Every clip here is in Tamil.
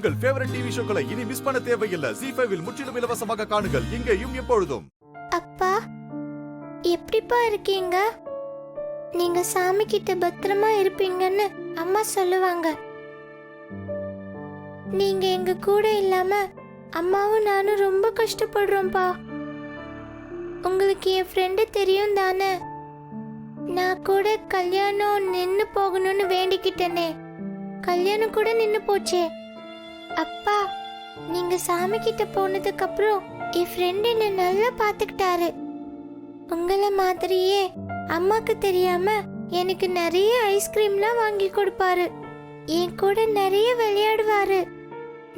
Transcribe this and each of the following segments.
உங்கள் ஃபேவரட் டிவி ஷோக்களை இனி மிஸ் பண்ண தேவையில்லை. ZEE5 இல் முற்றிலும் இலவசமாக காணுங்கள். இங்கேயும் எப்பொழுதும். அப்பா எப்படிப்பா இருக்கீங்க? நீங்க சாமி கிட்ட பத்திரமா இருப்பீங்கன்னு அம்மா சொல்லுவாங்க. நீங்க எங்க கூட இல்லாம அம்மாவும் நானும் ரொம்ப கஷ்டப்படுறோம்ப்பா. உங்களுக்கு என் ஃப்ரெண்டு தெரியும் தானே? நான் கூட கல்யாணம் நின்னு போகணும்னு வேண்டிக்கிட்டேனே, கல்யாணம் கூட நின்னு போச்சே. அப்பா நீங்க சாமி கிட்ட போனதுக்கு அப்புறம் என் ஃப்ரெண்ட் என்ன நல்லா பாத்துக்கிட்டாரு. உங்கள மாதிரியே அம்மாக்கு தெரியாம எனக்கு நிறைய ஐஸ்கிரீம்லாம் வாங்கி கொடுப்பாரு. என் கூட நிறைய விளையாடுவாரு.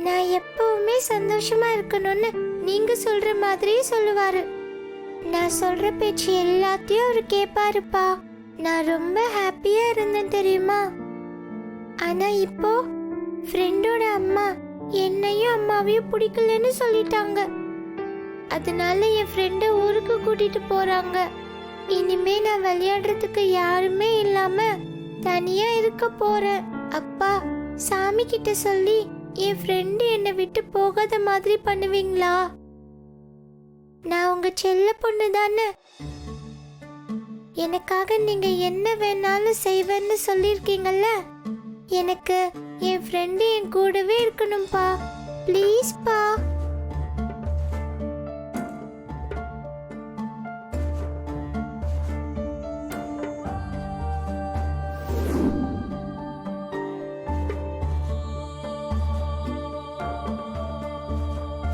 நான் எப்பவுமே சந்தோஷமா இருக்கணும்னு நீங்க சொல்ற மாதிரி சொல்லுவாரு. நான் சொல்ற பேச்சு எல்லாத்தையும் அவரு கேட்பாருப்பா. நான் ரொம்ப ஹாப்பியா இருந்தேன் தெரியுமா? ஆனா இப்போ ஃப்ரெண்டோட அம்மா என்னையும் அம்மாவையும் பிடிக்கலன்னு சொல்லிட்டாங்க. அதனால என் ஃப்ரெண்ட ஊருக்கு கூட்டிட்டு போறாங்க. இனிமே நான் விளையாடுறதுக்கு யாருமே இல்லாம தனியா இருக்க போறேன். அப்பா சாமி கிட்ட சொல்லி என் ஃப்ரெண்டு என்னை விட்டு போகாத மாதிரி பண்ணுவீங்களா? நான் உங்க செல்ல பொண்ணு தானே. எனக்காக நீங்க என்ன வேணாலும் செய்வேன்னு சொல்லிருக்கீங்கல்ல. எனக்கு என் ஃப்ரெண்டு என் கூடவே இருக்கணும்பா. ப்ளீஸ் பா.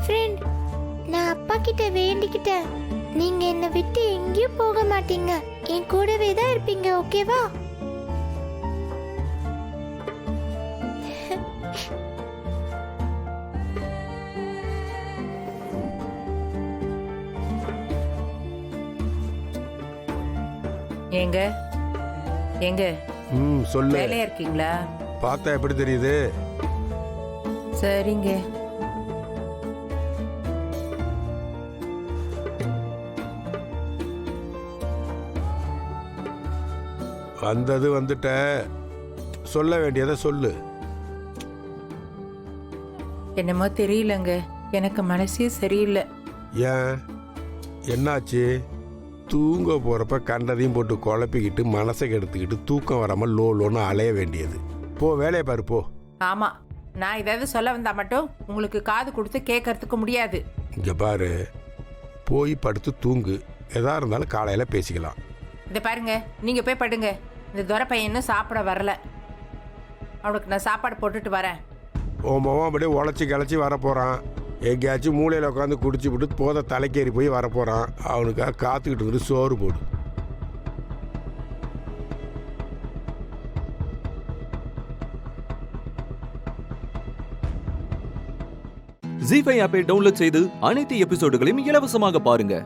ஃப்ரெண்ட், நான் அப்பா கிட்ட வேண்டிக்கிட்டேன். நீங்க என்னை விட்டு எங்கேயும் போக மாட்டீங்க, என் கூடவே தான் இருப்பீங்க. ஓகேவா? ஏங்க ஏங்க சொல்லு. வேலையா இருக்கீங்களா? பார்த்தா எப்படி தெரியுது? சரிங்க. வந்தது வந்துட்ட, சொல்ல வேண்டியதை சொல்லு. என்னமோ தெரியலங்க, எனக்கு மனசே சரியில்லை. ஏன், என்னாச்சு? தூங்க போறப்ப கண்டதையும் போட்டு குழப்பிக்கிட்டு மனசை கெடுத்துக்கிட்டு தூக்கம் வராமல் லோன்னு அலைய வேண்டியது. போ வேலையை பாரு போ. ஆமா, நான் ஏதாவது சொல்ல வந்தா மட்டும் உங்களுக்கு காது கொடுத்து கேட்கறதுக்கு முடியாது. இங்க பாரு, போய் படுத்து தூங்கு. எதா இருந்தாலும் காலையில பேசிக்கலாம். இதை பாருங்க, நீங்க போய் படுங்க. இந்த துரை பையன் இன்னும் சாப்பிட வரல. அவனுக்கு நான் சாப்பாடு போட்டுட்டு வரேன். ஓமவும் அப்படியே உழைச்சி கிளச்சி வரப்போறான். எங்கேயாச்சும் மூளையில் உட்காந்து குடிச்சு விட்டு போத தலைக்கேறி போய் வரப்போறான். அவனுக்காக காத்துக்கிட்டு இருந்து சோறு போடு. ZEE5 ஆப்பை டவுன்லோட் செய்து அனைத்து எபிசோடுகளையும் இலவசமாக பாருங்க.